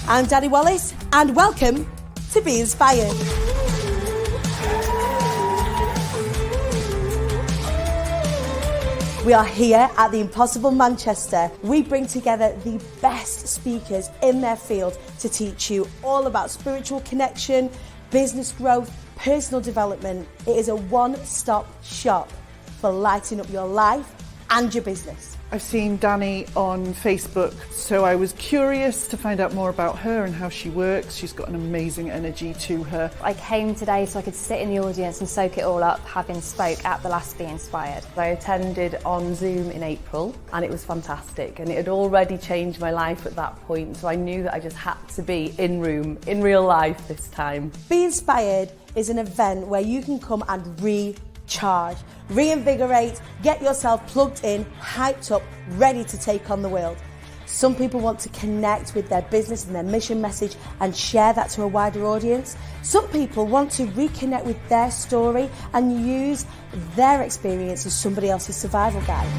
I'm Danny Wallace, and welcome to Be Inspired. We are here at the Impossible Manchester. We bring together the best speakers in their field to teach you all about spiritual connection, business growth, personal development. It is a one-stop shop for lighting up your life and your business. I've seen Danny on Facebook, so I was curious to find out more about her and how she works. She's got an amazing energy to her. I came today so I could sit in the audience and soak it all up, having spoke at the last Be Inspired. I attended on Zoom in April and it was fantastic, and it had already changed my life at that point, so I knew that I just had to be in real life this time. Be Inspired is an event where you can come and recharge, reinvigorate, get yourself plugged in, hyped up, ready to take on the world. Some people want to connect with their business and their mission message and share that to a wider audience. Some people want to reconnect with their story and use their experience as somebody else's survival guide.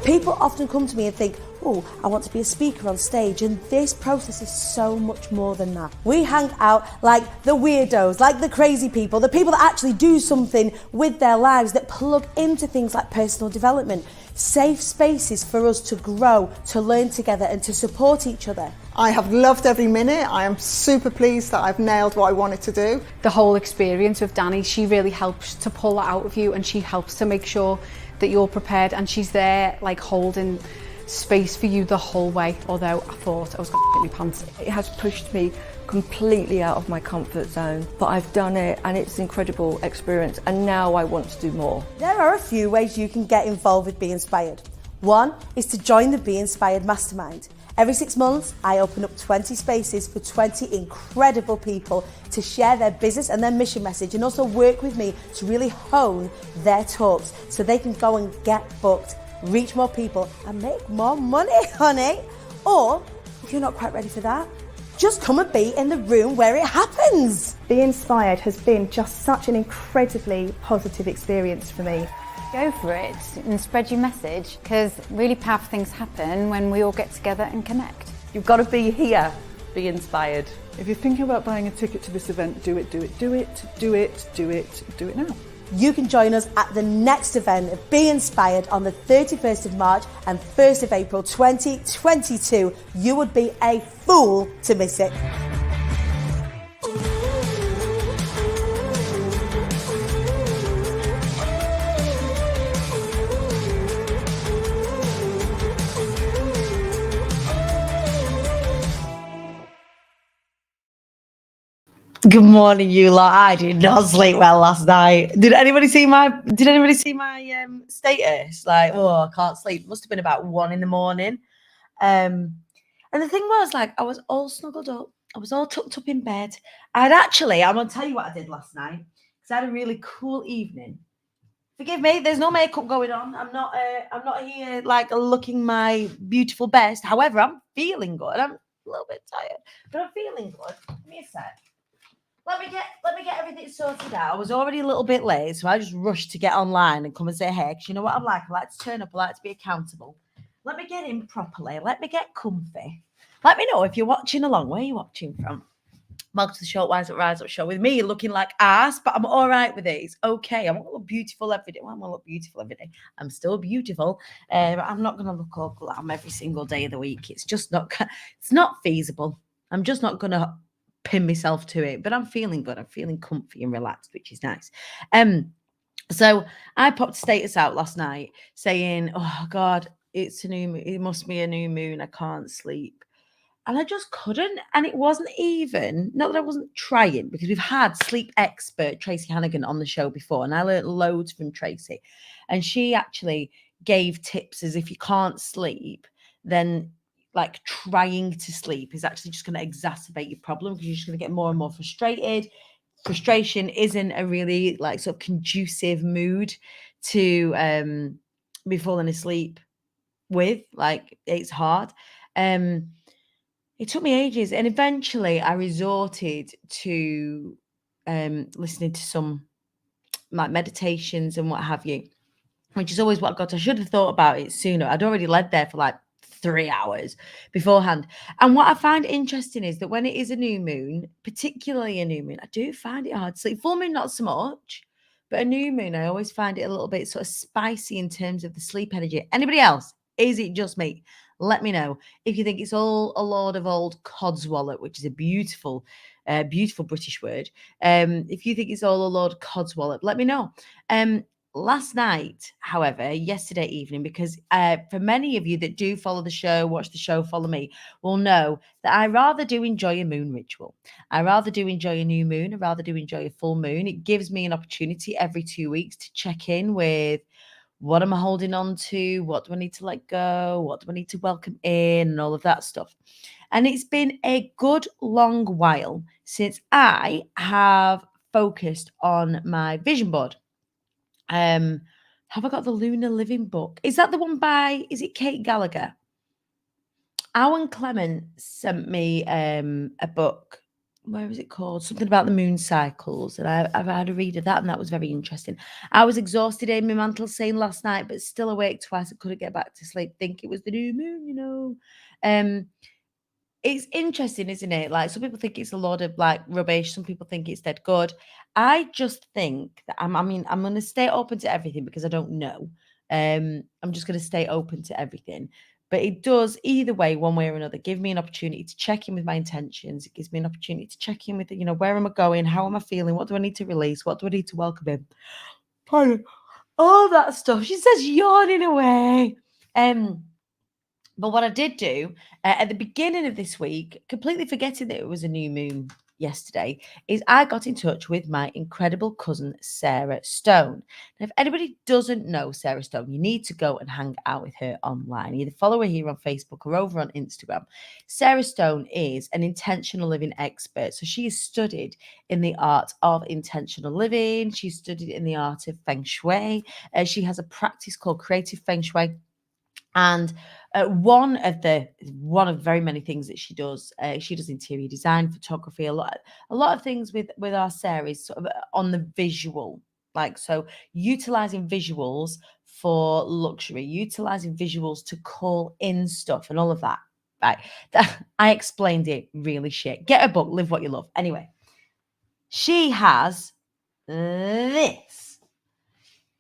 People often come to me and think, oh, I want to be a speaker on stage, and this process is so much more than that. We hang out like the weirdos, like the crazy people, the people that actually do something with their lives, that plug into things like personal development, safe spaces for us to grow, to learn together and to support each other. I have loved every minute. I am super pleased that I've nailed what I wanted to do. The whole experience with Danny, she really helps to pull that out of you, and she helps to make sure that you're prepared, and she's there like holding space for you the whole way. Although I thought I was going to get my pants. It has pushed me completely out of my comfort zone, but I've done it and it's an incredible experience, and now I want to do more. There are a few ways you can get involved with Be Inspired. One is to join the Be Inspired Mastermind. Every 6 months, I open up 20 spaces for 20 incredible people to share their business and their mission message, and also work with me to really hone their talks so they can go and get booked, reach more people and make more money, honey. Or if you're not quite ready for that, just come and be in the room where it happens. Be Inspired has been just such an incredibly positive experience for me. Go for it and spread your message, because really powerful things happen when we all get together and connect. You've got to be here, be inspired. If you're thinking about buying a ticket to this event, do it now. You can join us at the next event of Be Inspired on the 31st of March and 1st of April 2022. You would be a fool to miss it. Good morning, you lot. I did not sleep well last night. Did anybody see my status? Like, oh, I can't sleep. Must have been about 1 a.m. And the thing was, like, I was all snuggled up. I was all tucked up in bed. I'm gonna tell you what I did last night, because I had a really cool evening. Forgive me, there's no makeup going on. I'm not here like looking my beautiful best. However, I'm feeling good. I'm a little bit tired, but I'm feeling good. Give me a sec. Let me get everything sorted out. I was already a little bit late, so I just rushed to get online and come and say hey, because you know what I'm like. I like to turn up. I like to be accountable. Let me get in properly. Let me get comfy. Let me know if you're watching along. Where are you watching from? Welcome to the Short Rise Up show with me looking like ass, but I'm all right with it. It's okay. I'm not going to look beautiful every day. Well, I'm going to look beautiful every day. I'm still beautiful. I'm not going to look all glam every single day of the week. It's just not. It's not feasible. I'm just not going to pin myself to it, but I'm feeling good. I'm feeling comfy and relaxed, which is nice. So I popped a status out last night saying, oh God, it's a new moon. It must be a new moon. I can't sleep. And I just couldn't. And it wasn't even, not that I wasn't trying, because we've had sleep expert Tracy Hannigan on the show before, and I learned loads from Tracy. And she actually gave tips as if you can't sleep, then like trying to sleep is actually just going to exacerbate your problem, because you're just going to get more and more frustrated. Frustration isn't a really like sort of conducive mood to be falling asleep with. Like, it's hard. It took me ages, and eventually I resorted to listening to some like meditations and what have you. which is always what I got. I should have thought about it sooner. I'd already led there for like 3 hours beforehand. And what I find interesting is that when it is a new moon, particularly a new moon, I do find it hard to sleep. Full moon, not so much, but a new moon, I always find it a little bit sort of spicy in terms of the sleep energy. Anybody else? Is it just me? Let me know if you think it's all a load of old codswallop, which is a beautiful, beautiful British word. If you think it's all a load of codswallop, let me know. Last night, however, yesterday evening, because for many of you that do follow the show, watch the show, follow me, will know that I rather do enjoy a moon ritual. I rather do enjoy a new moon. I rather do enjoy a full moon. It gives me an opportunity every 2 weeks to check in with what am I holding on to? What do I need to let go? What do I need to welcome in? And all of that stuff. And it's been a good long while since I have focused on my vision board. Have I got the Lunar Living book? Is that the one by, is it Kate Gallagher? Alan Clement sent me a book. Where is it called? Something about the moon cycles. And I've had a read of that, and that was very interesting. I was exhausted, Amy Mantle saying last night, but still awake twice. I couldn't get back to sleep. Think it was the new moon, you know. It's interesting, isn't it? Like, some people think it's a lot of like rubbish. Some people think it's dead good. I just think that I'm going to stay open to everything because I don't know. I'm just going to stay open to everything. But it does, either way, one way or another, give me an opportunity to check in with my intentions. It gives me an opportunity to check in with, you know, where am I going? How am I feeling? What do I need to release? What do I need to welcome in? Pardon. All that stuff. She says yawning away. But what I did do at the beginning of this week, completely forgetting that it was a new moon yesterday, is I got in touch with my incredible cousin, Sarah Stone. Now, if anybody doesn't know Sarah Stone, you need to go and hang out with her online. Either follow her here on Facebook or over on Instagram. Sarah Stone is an intentional living expert. So she has studied in the art of intentional living. She's studied in the art of feng shui. She has a practice called creative feng shui. And one of very many things that she does interior design, photography, a lot of things with our Sarah is sort of on the visual, like, so utilizing visuals for luxury, utilizing visuals to call in stuff and all of that. Right, I explained it really shit. Get a book, live what you love. Anyway, she has this,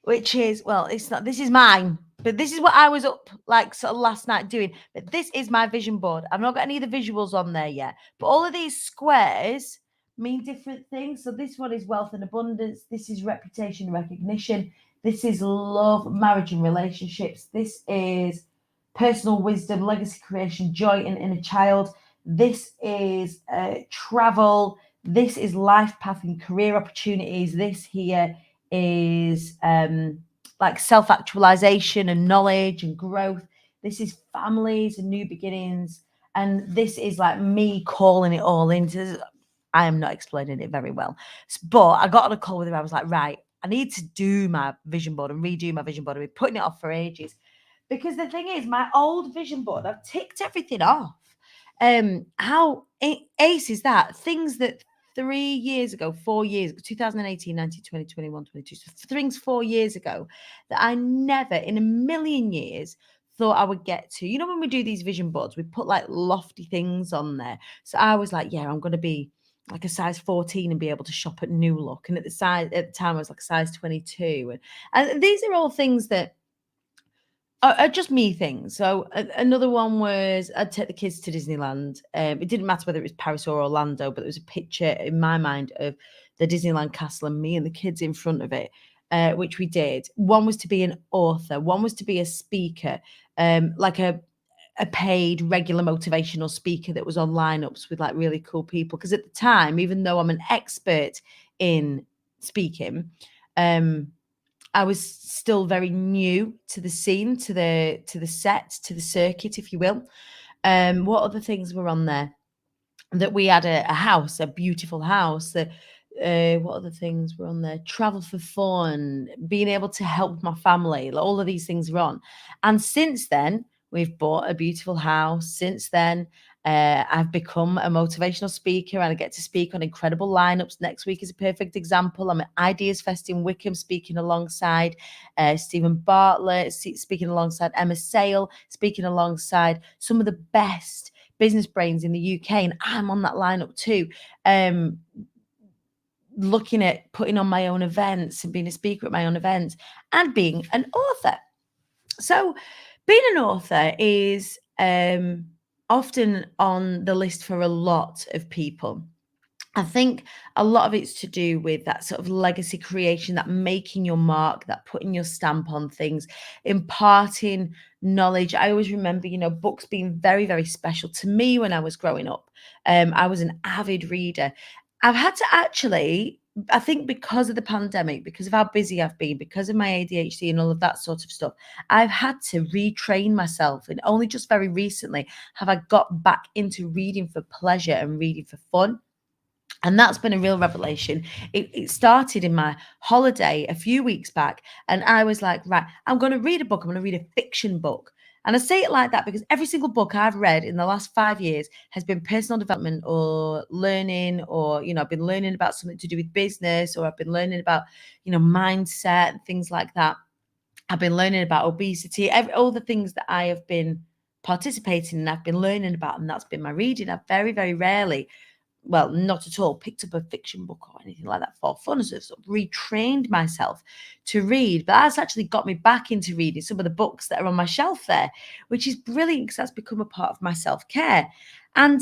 which is, well, it's not, this is mine. But this is what I was up like sort of last night doing. But this is my vision board. I've not got any of the visuals on there yet. But all of these squares mean different things. So this one is wealth and abundance. This is reputation and recognition. This is love, marriage and relationships. This is personal wisdom, legacy creation, joy in inner child. This is travel. This is life path and career opportunities. This here is like self-actualization and knowledge and growth. This is families and new beginnings. And this is like me calling it all into, I am not explaining it very well. But I got on a call with her. I was like, right, I need to do my vision board and redo my vision board. I've been putting it off for ages. Because the thing is, my old vision board, I've ticked everything off. How ace is that? Things that 3 years ago, 4 years, 2018, 19, 20, 21, 22, so things 4 years ago that I never in a million years thought I would get to. You know, when we do these vision boards, we put like lofty things on there. So I was like, yeah, I'm going to be like a size 14 and be able to shop at New Look. And at the time I was like a size 22. And these are all things that are just me things. So another one was I'd take the kids to Disneyland. It didn't matter whether it was Paris or Orlando, but there was a picture in my mind of the Disneyland castle and me and the kids in front of it, which we did. One was to be an author. One was to be a speaker, like a paid regular motivational speaker that was on lineups with like really cool people. Because at the time, even though I'm an expert in speaking, I was still very new to the scene, to the set, to the circuit, if you will. What other things were on there? That we had a house, a beautiful house. What other things were on there? Travel for fun, being able to help my family. All of these things were on. And since then, we've bought a beautiful house. Since then, I've become a motivational speaker, and I get to speak on incredible lineups. Next week is a perfect example. I'm at Ideas Fest in Wickham, speaking alongside Stephen Bartlett, speaking alongside Emma Sale, speaking alongside some of the best business brains in the UK, and I'm on that lineup too. Looking at putting on my own events and being a speaker at my own events and being an author. So being an author is often on the list for a lot of people. I think a lot of it's to do with that sort of legacy creation, that making your mark, that putting your stamp on things, imparting knowledge. I always remember, books being very, very special to me when I was growing up. I was an avid reader. I've had to actually, I think because of the pandemic, because of how busy I've been, because of my ADHD and all of that sort of stuff, I've had to retrain myself. And only just very recently have I got back into reading for pleasure and reading for fun. And that's been a real revelation. It started in my holiday a few weeks back. And I was like, right, I'm going to read a book. I'm going to read a fiction book. And I say it like that because every single book I've read in the last 5 years has been personal development or learning, or, I've been learning about something to do with business, or I've been learning about, mindset and things like that. I've been learning about obesity, all the things that I have been participating in, I've been learning about, and that's been my reading. I've very, very rarely, well, not at all, picked up a fiction book or anything like that for fun. So I've sort of retrained myself to read. But that's actually got me back into reading some of the books that are on my shelf there, which is brilliant because that's become a part of my self-care. And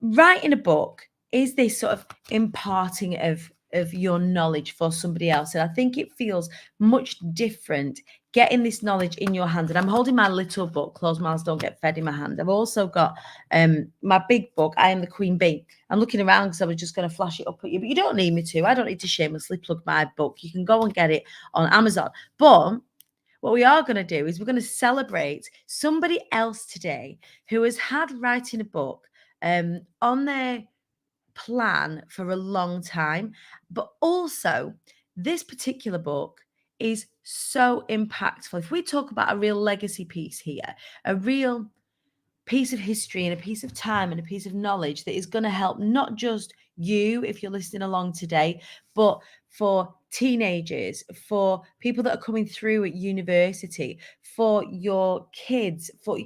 writing a book is this sort of imparting of your knowledge for somebody else. And I think it feels much different getting this knowledge in your hand. And I'm holding my little book, Closed Mouths Don't Get Fed, in my hand. I've also got my big book, I Am the Queen Bee. I'm looking around because I was just going to flash it up at you, but you don't need me to. I don't need to shamelessly plug my book. You can go and get it on Amazon. But what we are going to do is we're going to celebrate somebody else today who has had writing a book on their plan for a long time, but also this particular book is so impactful. If we talk about a real legacy piece here, a real piece of history and a piece of time and a piece of knowledge that is going to help not just you, if you're listening along today, but for teenagers, for people that are coming through at university, for your kids, for,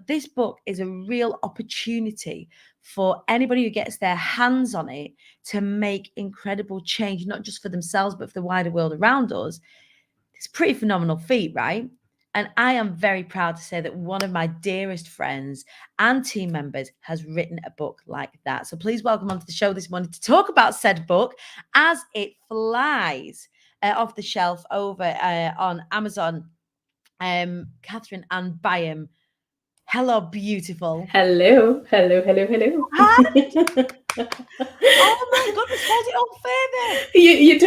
this book is a real opportunity for anybody who gets their hands on it to make incredible change, not just for themselves, but for the wider world around us. It's a pretty phenomenal feat, right? And I am very proud to say that one of my dearest friends and team members has written a book like that. So please welcome onto the show this morning to talk about said book as it flies off the shelf over on Amazon, Katherine Ann Byam. Hello, beautiful. Hello. Hi. Oh my goodness, hold it up further. You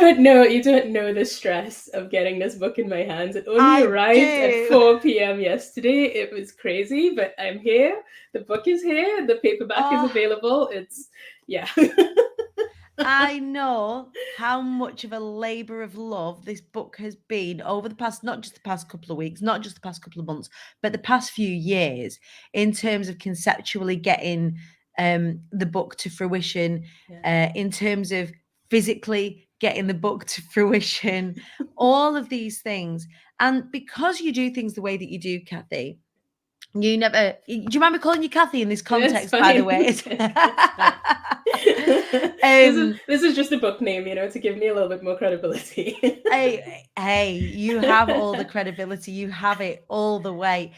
don't know the stress of getting this book in my hands. It only arrived at 4 p.m. yesterday. It was crazy, but I'm here. The book is here. The paperback is available. Yeah. I know how much of a labor of love this book has been over the past, not just the past couple of weeks, not just the past couple of months, but the past few years in terms of conceptually getting the book to fruition, in terms of physically getting the book to fruition, all of these things. And because you do things the way that you do, Kathy, you never, do you mind me calling you Kathy in this context, by the way? This is just a book name, to give me a little bit more credibility. hey, you have all the credibility. You have it all the way.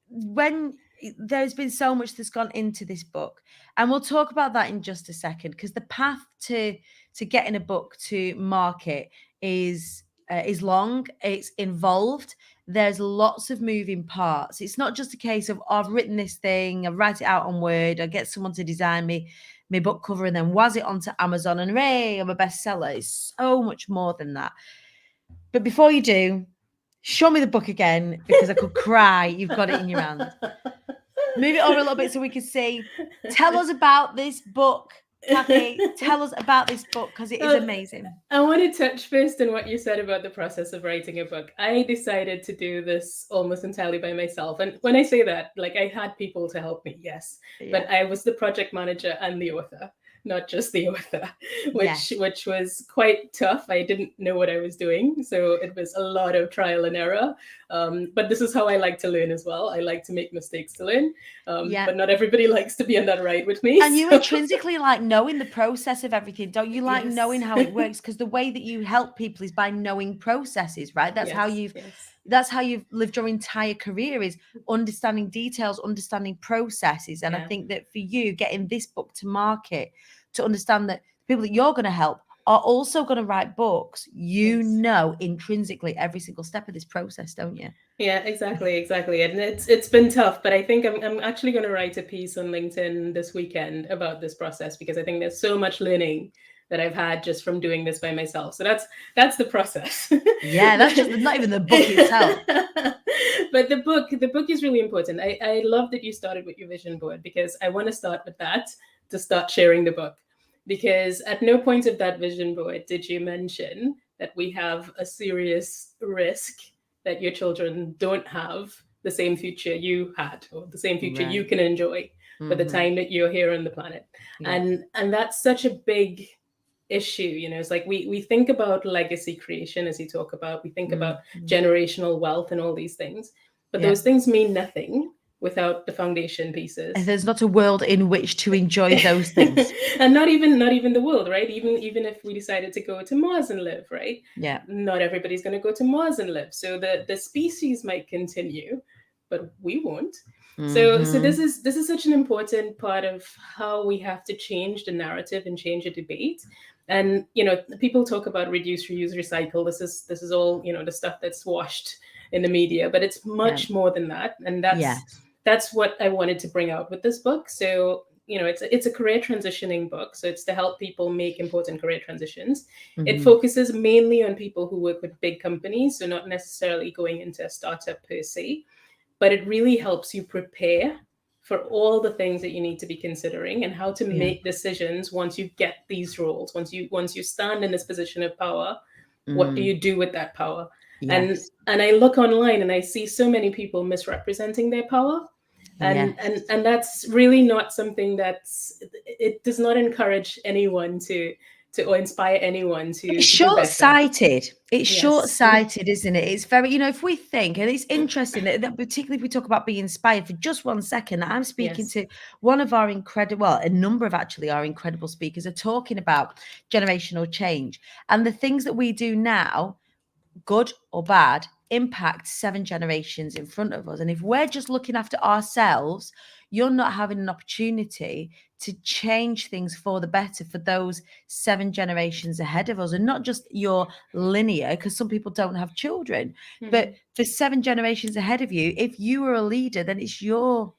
When there's been so much that's gone into this book, and we'll talk about that in just a second, because the path to getting a book to market is long, it's involved. There's lots of moving parts. It's not just a case of, I've written this thing, I write it out on Word, I get someone to design me my book cover and then waz it onto Amazon and hooray, I'm a bestseller. It's so much more than that. But before you do, show me the book again, because I could cry. You've got it in your hand. Move it over a little bit so we can see. Tell us about this book. Kathy, tell us about this book because it is amazing. I want to touch first on what you said about the process of writing a book. I decided to do this almost entirely by myself. And when I say that, like, I had people to help me, yes, but I was the project manager and the author, not just the author, which was quite tough. I didn't know what I was doing, so it was a lot of trial and error. But this is how I like to learn as well. I like to make mistakes to learn, but not everybody likes to be on that ride with me. And you intrinsically like knowing the process of everything, don't you? Like knowing how it works, because the way that you help people is by knowing processes, right? That's how you've that's how you've lived your entire career, is understanding details, understanding processes. And I think that for you, getting this book to market, to understand that the people that you're going to help are also going to write books, you know intrinsically every single step of this process, don't you? Yeah, exactly. And it's been tough, but I think I'm actually going to write a piece on LinkedIn this weekend about this process, because I think there's so much learning that I've had just from doing this by myself. So that's the process. Yeah, that's just not even the book itself. But the book is really important. I love that you started with your vision board, because I want to start with that to start sharing the book. Because at no point of that vision board did you mention that we have a serious risk that your children don't have the same future you had, or the same future you can enjoy for the time that you're here on the planet. And that's such a big issue. You know, it's like we think about legacy creation, as you talk about, we think about generational wealth and all these things, but those things mean nothing without the foundation pieces. And there's not a world in which to enjoy those things. And not even the world, right? Even if we decided to go to Mars and live, right? Yeah. Not everybody's going to go to Mars and live. So the species might continue, but we won't. So this is such an important part of how we have to change the narrative and change the debate. And, you know, people talk about reduce, reuse, recycle. This is all, you know, the stuff that's washed in the media, but it's much more than that. And that's what I wanted to bring out with this book. So, you know, it's a career transitioning book. So it's to help people make important career transitions. It focuses mainly on people who work with big companies, so not necessarily going into a startup per se, but it really helps you prepare for all the things that you need to be considering and how to make decisions once you get these roles. Once you stand in this position of power, what do you do with that power? Yes. And I look online and I see so many people misrepresenting their power. And that's really not something it does not encourage anyone to or inspire anyone to. It's short-sighted. It's short-sighted, isn't it? It's very, you know, if we think, and it's interesting that particularly if we talk about being inspired for just 1 second, I'm speaking to one of our a number of actually our incredible speakers are talking about generational change, and the things that we do now, good or bad, impact 7 generations in front of us. And if we're just looking after ourselves, you're not having an opportunity to change things for the better for those 7 generations ahead of us, and not just your linear, because some people don't have children, but for 7 generations ahead of you. If you are a leader, then it's your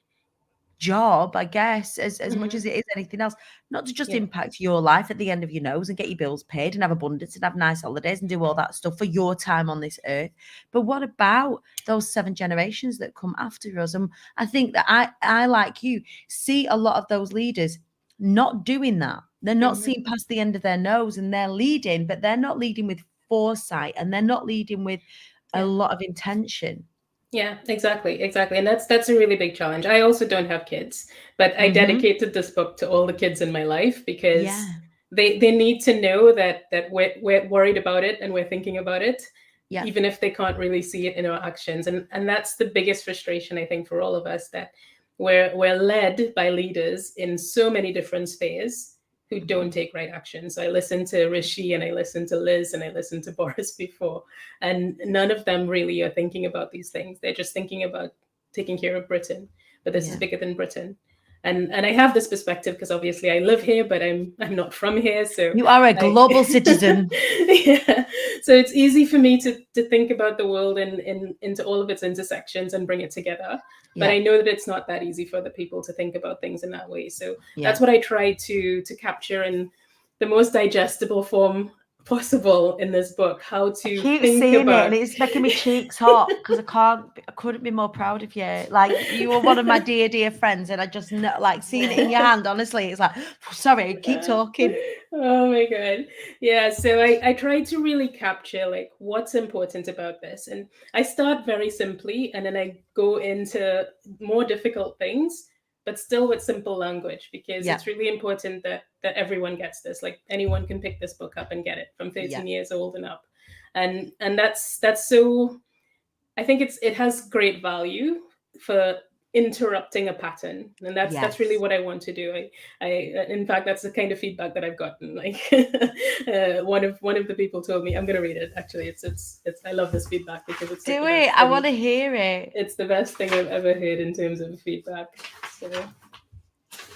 job, I guess, as much as it is anything else, not to just impact your life at the end of your nose and get your bills paid and have abundance and have nice holidays and do all that stuff for your time on this earth, but what about those 7 generations that come after us? And I think that I like you see a lot of those leaders not doing that. They're not seeing past the end of their nose, and they're leading, but they're not leading with foresight, and they're not leading with a lot of intention. Yeah, exactly. And that's a really big challenge. I also don't have kids, but I dedicated this book to all the kids in my life, because they need to know that we're worried about it and we're thinking about it, even if they can't really see it in our actions. And that's the biggest frustration, I think, for all of us, that we're led by leaders in so many different spheres who don't take right action. So I listened to Rishi and I listened to Liz and I listened to Boris before, and none of them really are thinking about these things. They're just thinking about taking care of Britain, but this is bigger than Britain. And I have this perspective because obviously I live here, but I'm not from here. So you are a global citizen. So it's easy for me to think about the world into all of its intersections and bring it together. But I know that it's not that easy for the people to think about things in that way. So that's what I try to capture in the most digestible form possible in this book. How to keep think seeing about it, and it's making me cheeks hot because I couldn't be more proud of you. Like, you were one of my dear friends, and I just know, like, seeing it in your hand. Honestly, it's like, sorry, keep talking. Oh my god. Yeah, so I try to really capture like what's important about this, and I start very simply and then I go into more difficult things, but still with simple language, because Yeah. it's really important that everyone gets this. Like, anyone can pick this book up and get it from 13 years old and up. And that's so, I think it has great value for interrupting a pattern, and that's really Yes. what I want to do. I in fact, that's the kind of feedback that I've gotten. Like, one of the people told me, I'm going to read it. Actually, it's I love this feedback because it's like Do the best it. I thing. want to hear it. It's the best thing I've ever heard in terms of feedback. So,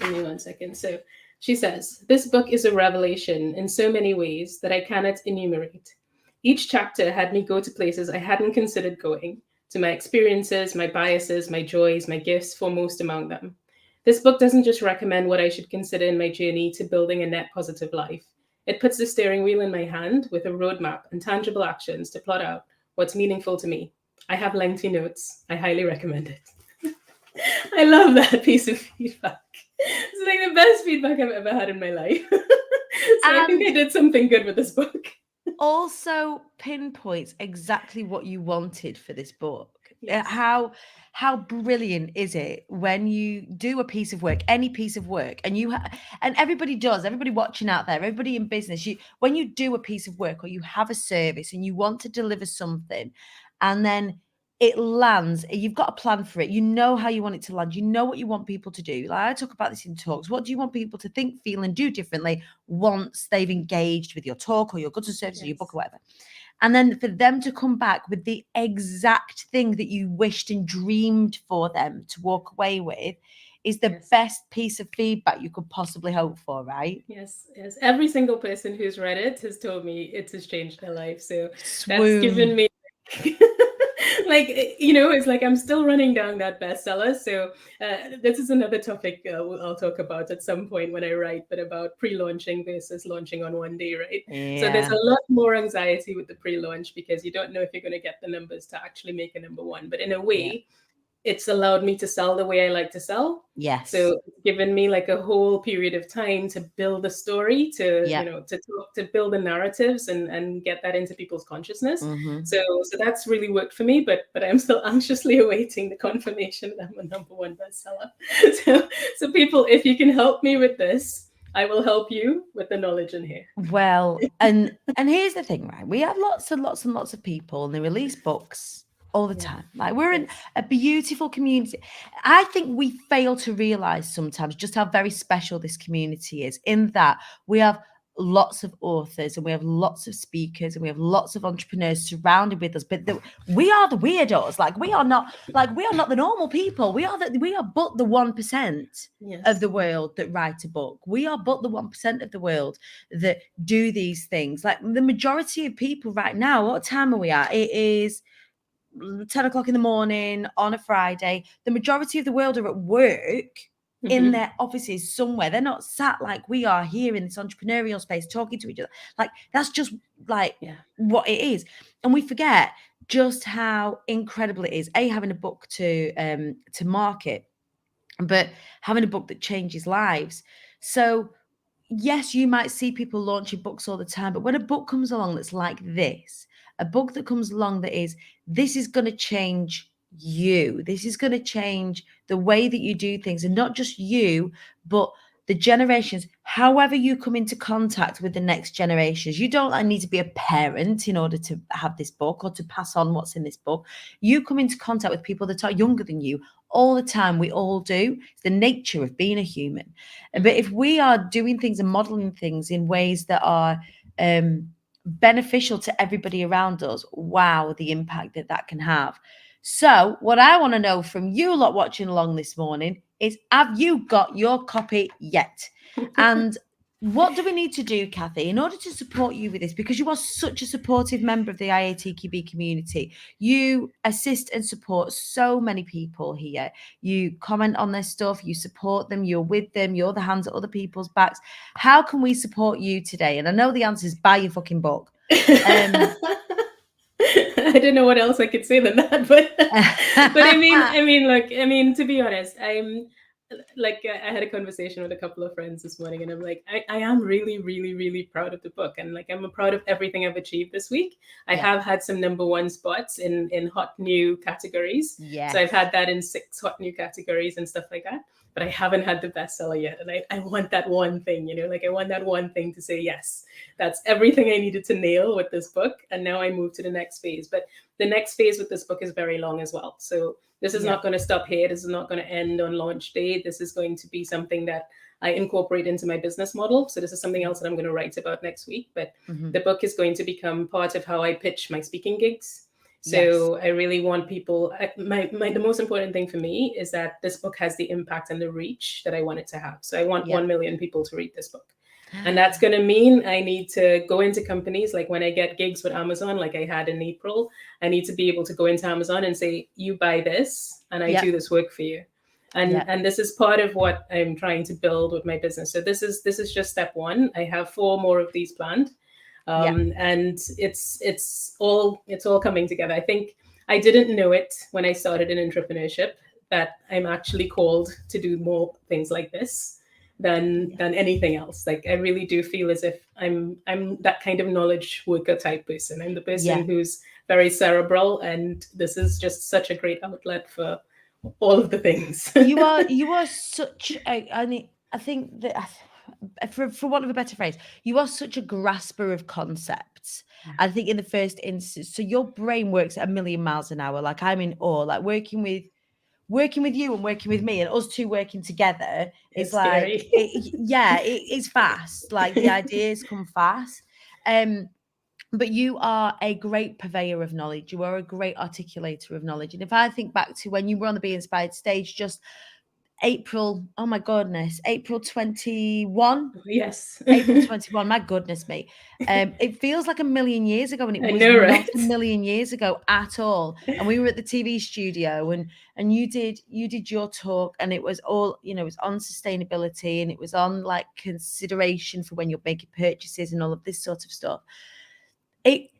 give me 1 second. So, she says, this book is a revelation in so many ways that I cannot enumerate. Each chapter had me go to places I hadn't considered going, to my experiences, my biases, my joys, my gifts, foremost among them. This book doesn't just recommend what I should consider in my journey to building a net positive life. It puts the steering wheel in my hand with a roadmap and tangible actions to plot out what's meaningful to me. I have lengthy notes. I highly recommend it. I love that piece of feedback. It's like the best feedback I've ever had in my life. So I think I did something good with this book. Also pinpoints exactly what you wanted for this book. Yes. How brilliant is it when you do a piece of work, any piece of work, and and everybody does, everybody watching out there, everybody in business, when you do a piece of work or you have a service and you want to deliver something, and then it lands, you've got a plan for it, you know how you want it to land, you know what you want people to do. Like, I talk about this in talks. What do you want people to think, feel, and do differently once they've engaged with your talk or your goods and services or your book or whatever? And then for them to come back with the exact thing that you wished and dreamed for them to walk away with is the best piece of feedback you could possibly hope for, right? Yes. Every single person who's read it has told me it has changed their life. So Swoon. That's given me like, it's like I'm still running down that bestseller. So this is another topic I'll talk about at some point when I write, but about pre-launching versus launching on one day, right? Yeah. So there's a lot more anxiety with the pre-launch because you don't know if you're going to get the numbers to actually make a number one. But in a way, it's allowed me to sell the way I like to sell. Yes. So it's given me like a whole period of time to build a story, to to talk, to build the narratives and get that into people's consciousness. Mm-hmm. So that's really worked for me, but I'm still anxiously awaiting the confirmation that I'm a number one bestseller. So people, if you can help me with this, I will help you with the knowledge in here. Well, and here's the thing, right? We have lots and lots and lots of people, and they release books all the time. Like, we're in a beautiful community. I think we fail to realize sometimes just how very special this community is, in that we have lots of authors and we have lots of speakers and we have lots of entrepreneurs surrounded with us, but we are the weirdos. Like, we are not the normal people. We are but the 1% of the world that write a book. We are but the 1% of the world that do these things. Like, the majority of people right now, what time are we at? It is 10 o'clock in the morning on a Friday. The majority of the world are at work in their offices somewhere. They're not sat like we are here in this entrepreneurial space talking to each other. Like, that's just like what it is. And we forget just how incredible it is, having a book to market, but having a book that changes lives. So yes, you might see people launching books all the time, but when a book comes along that's like this, a book that comes along that is, this is going to change you. This is going to change the way that you do things, and not just you, but the generations, however you come into contact with the next generations. You don't need to be a parent in order to have this book or to pass on what's in this book. You come into contact with people that are younger than you all the time. We all do. It's the nature of being a human. But if we are doing things and modeling things in ways that are beneficial to everybody around us, wow, the impact that can have. So what I want to know from you lot watching along this morning is, have you got your copy yet? And what do we need to do, Kathy, in order to support you with this? Because you are such a supportive member of the IATQB community. You assist and support so many people here. You comment on their stuff, you support them, you're with them, you're the hands at other people's backs. How can we support you today? And I know the answer is buy your fucking book. I don't know what else I could say than that, but I mean, to be honest, I had a conversation with a couple of friends this morning, and I'm like, I am really, really, really proud of the book, and like I'm proud of everything I've achieved this week. I have had some #1 spots in hot new categories. Yeah. So I've had that in 6 hot new categories and stuff like that. But I haven't had the bestseller yet, and I want that one thing, I want that one thing to say, yes, that's everything I needed to nail with this book, and now I move to the next phase. But the next phase with this book is very long as well. So this is not going to stop here. This is not going to end on launch day. This is going to be something that I incorporate into my business model. So this is something else that I'm going to write about next week. But the book is going to become part of how I pitch my speaking gigs. So I really want people, the most important thing for me is that this book has the impact and the reach that I want it to have. So I want 1 million people to read this book. And that's going to mean I need to go into companies, like when I get gigs with Amazon, like I had in April, I need to be able to go into Amazon and say, you buy this and I do this work for you. And this is part of what I'm trying to build with my business. So this is just step 1. I have 4 more of these planned. And it's all coming together. I think I didn't know it when I started in entrepreneurship that I'm actually called to do more things like this than anything else. Like I really do feel as if I'm that kind of knowledge worker type person. I'm the person who's very cerebral, and this is just such a great outlet for all of the things. you are such I think that, for want of a better phrase, you are such a grasper of concepts. I think in the first instance, so your brain works at 1,000,000 miles an hour. Like I'm in awe. Like working with you and working with me, and us two working together is like, it's fast. Like the ideas come fast. But you are a great purveyor of knowledge. You are a great articulator of knowledge. And if I think back to when you were on the Be Inspired stage, just April 21. Yes. April 21. My goodness me. It feels like 1,000,000 years ago, and it was not 1,000,000 years ago at all. And we were at the TV studio, and you did your talk, and it was all, it was on sustainability, and it was on like consideration for when you're making purchases and all of this sort of stuff. It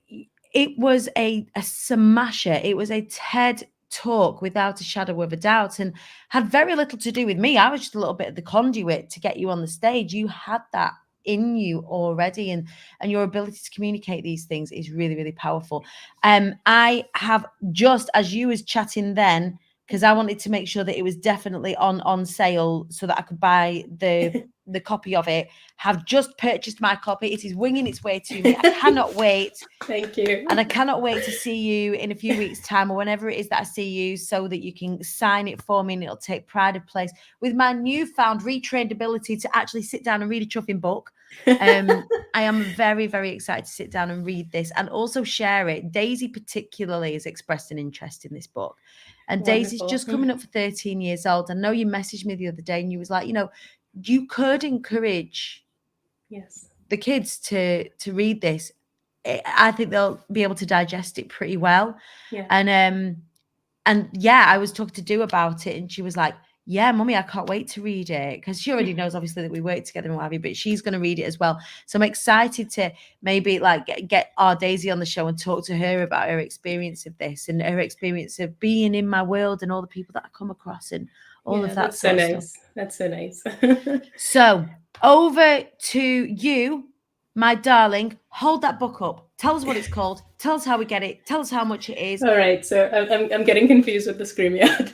was a smasher. It was a TED talk without a shadow of a doubt, and had very little to do with me. I was just a little bit of the conduit to get you on the stage. You had that in you already, and your ability to communicate these things is really, really powerful. I have, just as you was chatting then, because I wanted to make sure that it was definitely on sale so that I could buy the copy of it, have just purchased my copy. It is winging its way to me. I cannot wait. Thank you. And I cannot wait to see you in a few weeks' time, or whenever it is that I see you, so that you can sign it for me, and it'll take pride of place with my newfound retrained ability to actually sit down and read a chuffing book. I am very, very excited to sit down and read this and also share it. Daisy particularly has expressed an interest in this book. And Daisy's just coming up for 13 years old. I know you messaged me the other day and you was like, you could encourage the kids to read this. I think they'll be able to digest it pretty well. Yeah. And I was talking to Do about it, and she was like, yeah, Mummy, I can't wait to read it, because she already knows obviously that we work together and what have you, but she's going to read it as well. So I'm excited to maybe like get our Daisy on the show and talk to her about her experience of this, and her experience of being in my world and all the people that I come across and all of that. That's so nice. That's so nice. So over to you, my darling. Hold that book up. Tell us what it's called. Tell us how we get it. Tell us how much it is. All right. So I'm getting confused with the ScreamYard.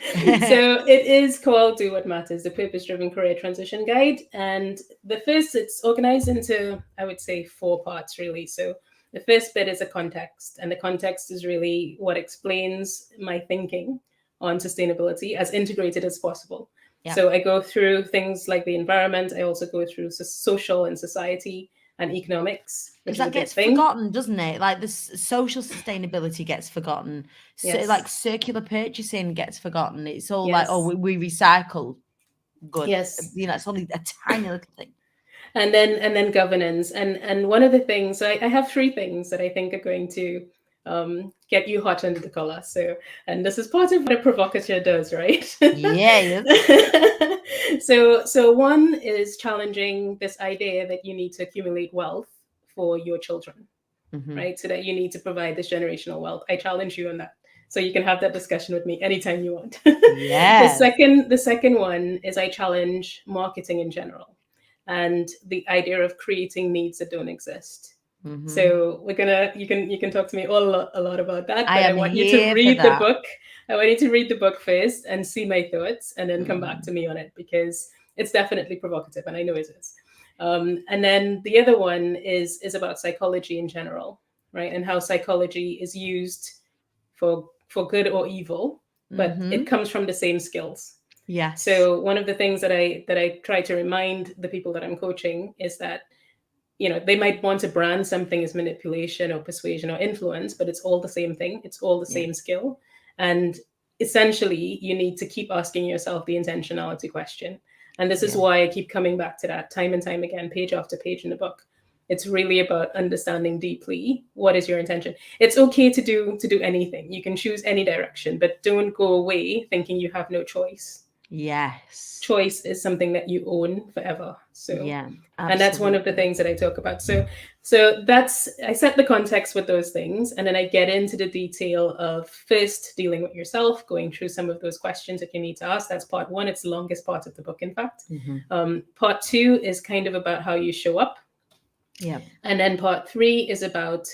So it is called Do What Matters, the Purpose-Driven Career Transition Guide. And it's organized into, I would say, 4 parts, really. So the first bit is a context. And the context is really what explains my thinking on sustainability as integrated as possible. Yeah. So I go through things like the environment. I also go through social and society and economics. Because that gets forgotten, doesn't it? Like the social sustainability gets forgotten. So like circular purchasing gets forgotten. It's all like, we recycle goods. Yes. It's only a tiny little thing. and then governance. And one of the things, I have 3 things that I think are going to get you hot under the collar. So, and this is part of what a provocateur does, right? Yeah. So one is challenging this idea that you need to accumulate wealth for your children, right? So that you need to provide this generational wealth. I challenge you on that. So you can have that discussion with me anytime you want. Yes. The second one is I challenge marketing in general and the idea of creating needs that don't exist. So you can talk to me a lot about that. But I want you to read the book. I want you to read the book first and see my thoughts, and then come back to me on it, because it's definitely provocative, and I know it is. And then the other one is about psychology in general, right? And how psychology is used for good or evil, but it comes from the same skills. Yes. So one of the things that I try to remind the people that I'm coaching is that, you know, they might want to brand something as manipulation or persuasion or influence, but it's all the same thing. It's all the same skill. And essentially, you need to keep asking yourself the intentionality question. And this is why I keep coming back to that time and time again, page after page in the book. It's really about understanding deeply what is your intention. It's okay to do anything. You can choose any direction, but don't go away thinking you have no choice. Yes. Choice is something that you own forever. So yeah, and that's one of the things that I talk about. So that's, I set the context with those things, and then I get into the detail of first dealing with yourself, going through some of those questions that you need to ask. That's part 1. It's the longest part of the book, in fact. Part 2 is kind of about how you show up. Yeah. And then part 3 is about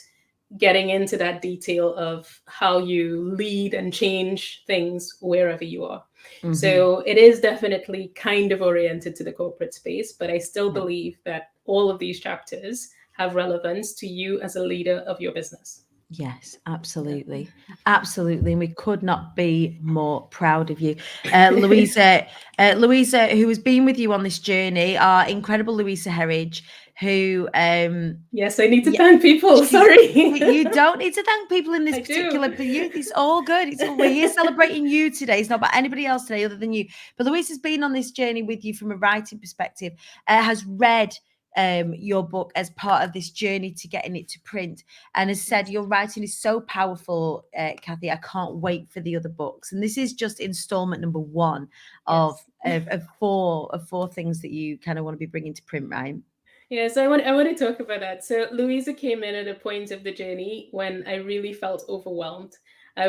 getting into that detail of how you lead and change things wherever you are. So it is definitely kind of oriented to the corporate space, but I still believe that all of these chapters have relevance to you as a leader of your business. Yes, absolutely. Absolutely. And we could not be more proud of you. Louisa, who has been with you on this journey, our incredible Louisa Herridge, who yes, I need to thank people. Sorry. You don't need to thank people in this particular, but it's all good. We're here celebrating you today. It's not about anybody else today other than you. But Louisa's been on this journey with you from a writing perspective, has read your book as part of this journey to getting it to print, and has said your writing is so powerful, Kathy, I can't wait for the other books. And this is just installment number 1 of 4 things that you kind of want to be bringing to print, right? Yes, I want to talk about that. So Louisa came in at a point of the journey when I really felt overwhelmed. I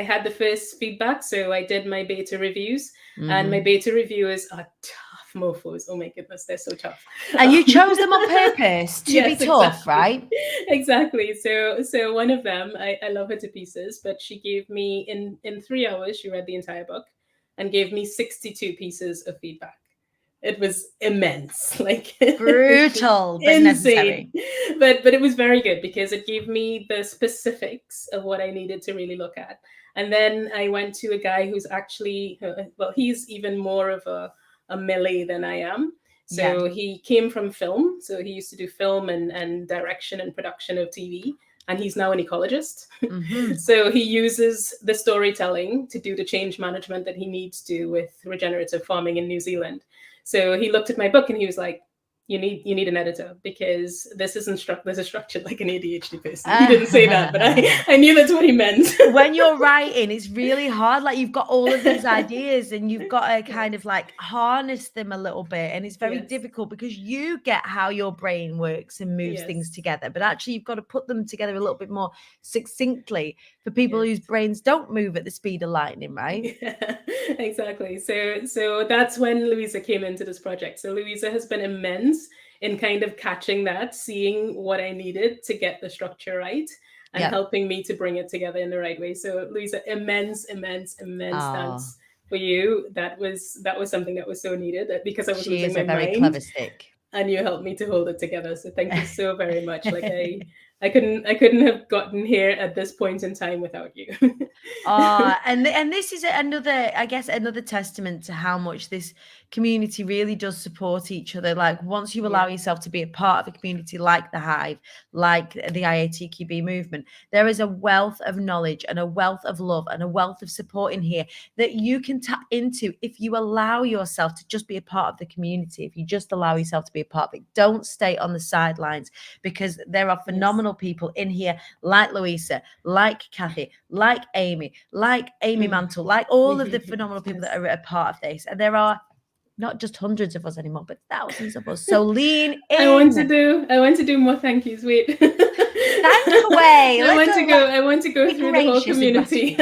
had the first feedback, so I did my beta reviews, and my beta reviewers are tough mofos. Oh my goodness, they're so tough. And you chose them on purpose to be tough, exactly. Right? Exactly. So one of them, I love her to pieces, but she gave me in 3 hours, she read the entire book and gave me 62 pieces of feedback. It was immense, like brutal, but insane. But it was very good because it gave me the specifics of what I needed to really look at. And then I went to a guy who's actually, well, he's even more of a melee than I am. So he came from film. So he used to do film and direction and production of TV. And he's now an ecologist. So he uses the storytelling to do the change management that he needs to with regenerative farming in New Zealand. So he looked at my book and he was like, you need an editor because this is structured like an ADHD person. He didn't say that, but I knew that's what he meant. When you're writing, it's really hard. Like you've got all of these ideas and you've got to kind of like harness them a little bit. And it's very difficult because you get how your brain works and moves things together. But actually you've got to put them together a little bit more succinctly for people whose brains don't move at the speed of lightning, right? Yeah, exactly. So that's when Louisa came into this project. So Louisa has been immense in kind of catching that, seeing what I needed to get the structure right and helping me to bring it together in the right way. So Louisa, immense thanks for you. That was something that was so needed because I was losing my mind. She is a very clever stick. And you helped me to hold it together. So thank you so very much. Like I couldn't have gotten here at this point in time without you. And this is another, I guess, another testament to how much this community really does support each other. Like once you allow yourself to be a part of a community like the Hive, like the IATQB movement, there is a wealth of knowledge and a wealth of love and a wealth of support in here that you can tap into if you allow yourself to just be a part of the community. If you just allow yourself to be a part of it, don't stay on the sidelines, because there are phenomenal people in here like Louisa, like Kathy, like Amy Mantle, like all of the phenomenal people that are a part of this. And there are not just hundreds of us anymore, but thousands of us. So lean in. I want to do more thank yous. Wait. Thank away. I want to go through the whole community.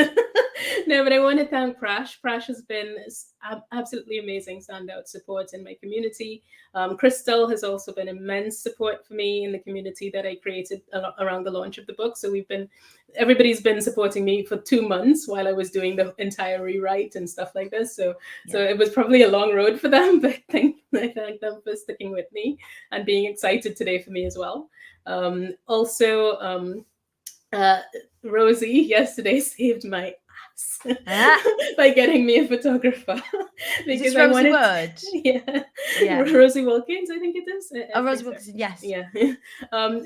No, but I want to thank Prash. Prash has been absolutely amazing standout support in my community. Crystal has also been immense support for me in the community that I created around the launch of the book. So everybody's been supporting me for 2 months while I was doing the entire rewrite and stuff like this. So it was probably a long road for them, but I thank them for sticking with me and being excited today for me as well. Rosie yesterday saved my by getting me a photographer because I wanted Rosie Wilkins, I think it is. Rosie Wilkins, yes.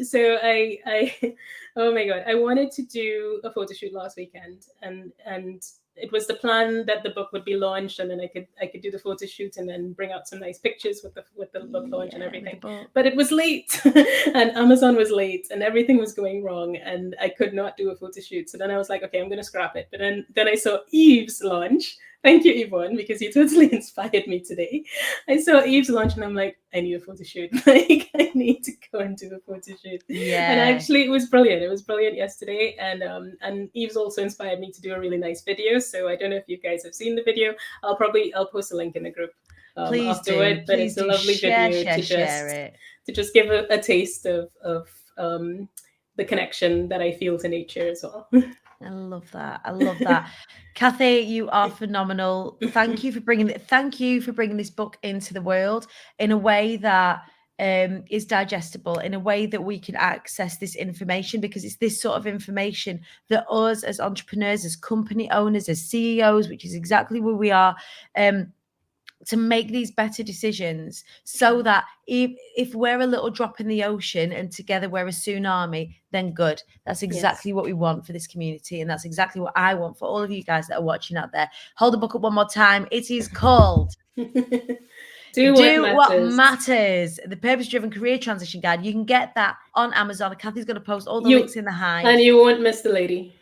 So I oh my god, I wanted to do a photo shoot last weekend, and it was the plan that the book would be launched, and then I could do the photo shoot and then bring out some nice pictures with the book launch and everything. But it was late, and Amazon was late, and everything was going wrong, and I could not do a photo shoot. So then I was like, okay, I'm going to scrap it. But then I saw Eve's launch. Thank you, Yvonne, because you totally inspired me today. I saw Eve's launch and I'm like, I need a photo shoot. Like, I need to go and do a photo shoot. Yeah. And actually, it was brilliant. It was brilliant yesterday. And Eve's also inspired me to do a really nice video. So I don't know if you guys have seen the video. I'll post a link in the group afterward. But it's a lovely video to just give a taste of the connection that I feel to nature as well. I love that. Kathy, you are phenomenal. Thank you for bringing this book into the world in a way that is digestible, in a way that we can access this information, because it's this sort of information that us as entrepreneurs, as company owners, as CEOs, which is exactly where we are, to make these better decisions, so that if we're a little drop in the ocean and together we're a tsunami, then good. That's exactly what we want for this community, and that's exactly what I want for all of you guys that are watching out there. Hold the book up one more time. It is called Do What Matters, the Purpose-Driven Career Transition Guide. You can get that on Amazon. Kathy's going to post all the links in the Hive. And you won't miss the lady.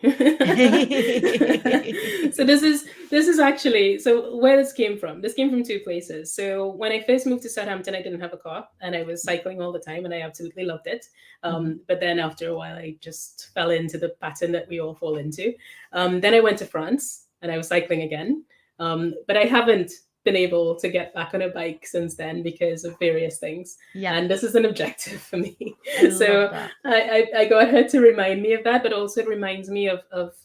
So this is actually, so where this came from 2 places. So when I first moved to Southampton, I didn't have a car and I was cycling all the time and I absolutely loved it. But then after a while, I just fell into the pattern that we all fall into. Then I went to France and I was cycling again. But I haven't been able to get back on a bike since then because of various things. And this is an objective for me. So I got her to remind me of that, but also it reminds me of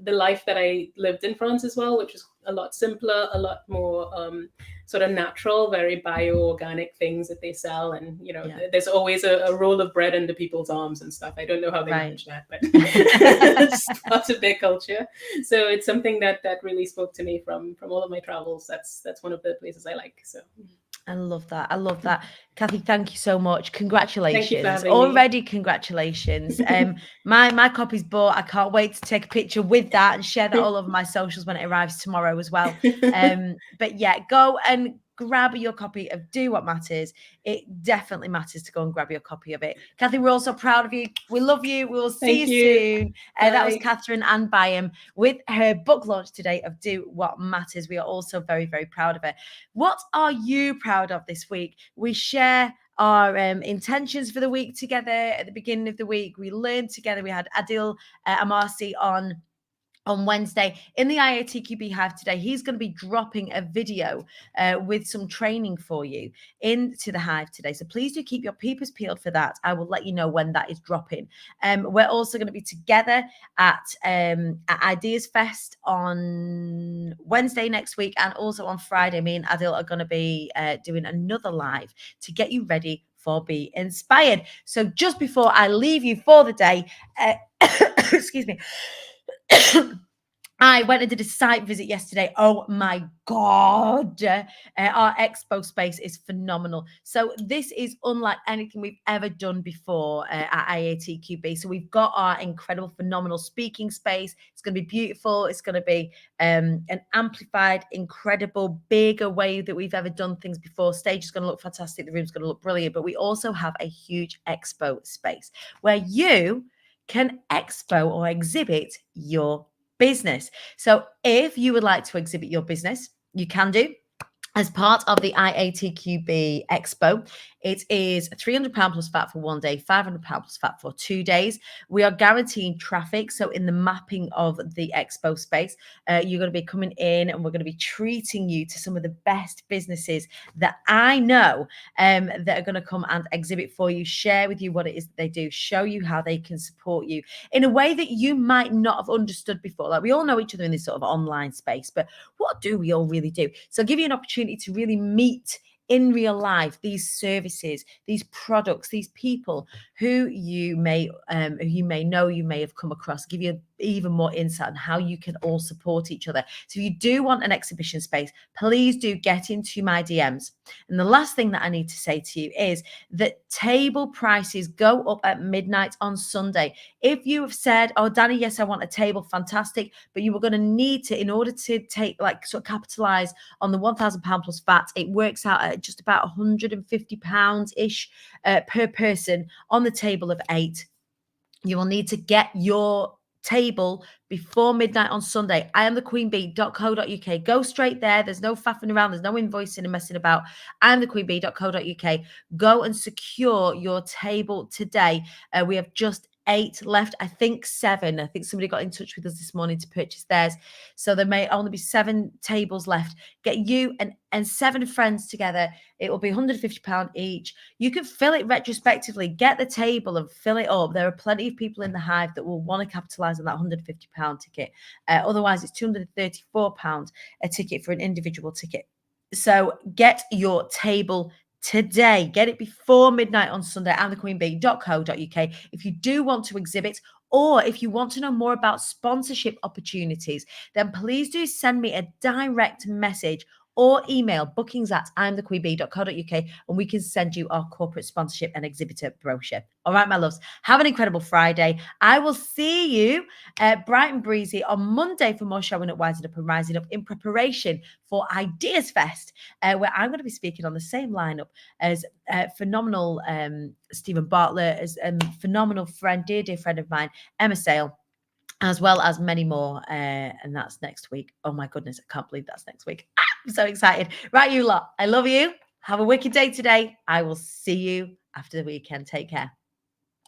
the life that I lived in France as well, which is a lot simpler, a lot more sort of natural, very bio-organic things that they sell. And, you know, there's always a roll of bread under people's arms and stuff. I don't know how they manage that, but it's part of their culture. So it's something that really spoke to me from all of my travels. That's one of the places I like. So I love that. Kathy, thank you so much. Congratulations. Thank you for having already me. Congratulations. My copy's bought. I can't wait to take a picture with that and share that all over my socials when it arrives tomorrow as well. But yeah, go and grab your copy of Do What Matters. It definitely matters to go and grab your copy of it. Kathy, we're also proud of you. We love you. We will see you soon. That was Katherine Ann Byam with her book launch today of Do What Matters. We are also very, very proud of her. What are you proud of this week? We share our intentions for the week together at the beginning of the week. We learned together. We had Adil Amarsi on Wednesday in the IATQB Hive today. He's going to be dropping a video with some training for you into the Hive today. So please do keep your peepers peeled for that. I will let you know when that is dropping. We're also going to be together at Ideas Fest on Wednesday next week, and also on Friday, me and Adil are going to be doing another live to get you ready for Be Inspired. So just before I leave you for the day, excuse me, I went and did a site visit yesterday. Oh my God. Our expo space is phenomenal. So this is unlike anything we've ever done before at IATQB. So we've got our incredible, phenomenal speaking space. It's going to be beautiful. It's going to be an amplified, incredible, bigger way that we've ever done things before. Stage is going to look fantastic. The room's going to look brilliant. But we also have a huge expo space where you can expo or exhibit your business. So if you would like to exhibit your business, you can do. As part of the IATQB Expo, it is £300 plus VAT for 1 day, £500 plus VAT for 2 days. We are guaranteeing traffic. So in the mapping of the expo space, you're going to be coming in and we're going to be treating you to some of the best businesses that I know that are going to come and exhibit for you, share with you what it is that they do, show you how they can support you in a way that you might not have understood before. Like, we all know each other in this sort of online space, but what do we all really do? So I'll give you an opportunity to really meet in real life these services, these products, these people who you may know, you may have come across, give you even more insight on how you can all support each other. So if you do want an exhibition space, please do get into my DMs. And the last thing that I need to say to you is that table prices go up at midnight on Sunday. If you have said, oh, Danny, yes, I want a table, fantastic, but you were going to need to, in order to take, like, sort of capitalize on the £1,000 plus VAT, it works out at just about £150-ish per person on the table of 8. You will need to get your table before midnight on Sunday. IamTheQueenBee.co.uk. Go straight there. There's no faffing around. There's no invoicing and messing about. IamTheQueenBee.co.uk. Go and secure your table today. We have just 8 left. I think 7. I think somebody got in touch with us this morning to purchase theirs. So there may only be 7 tables left. Get you and 7 friends together. It will be £150 each. You can fill it retrospectively. Get the table and fill it up. There are plenty of people in the hive that will want to capitalise on that £150 ticket. Otherwise, it's £234 a ticket for an individual ticket. So get your table today. Get it before midnight on Sunday. IamTheQueenBee.co.uk. If you do want to exhibit, or if you want to know more about sponsorship opportunities, then please do send me a direct message or email bookings@imthequeenbee.co.uk, and we can send you our corporate sponsorship and exhibitor brochure. All right, my loves, have an incredible Friday. I will see you bright and breezy on Monday for more Showing Up, Wising Up and Rising Up in preparation for Ideas Fest, where I'm going to be speaking on the same lineup as phenomenal Stephen Bartlett, as phenomenal friend, dear friend of mine, Emma Sale, as well as many more. And that's next week. Oh my goodness, I can't believe that's next week. I'm so excited. Right, you lot, I love you. Have a wicked day today. I will see you after the weekend. Take care.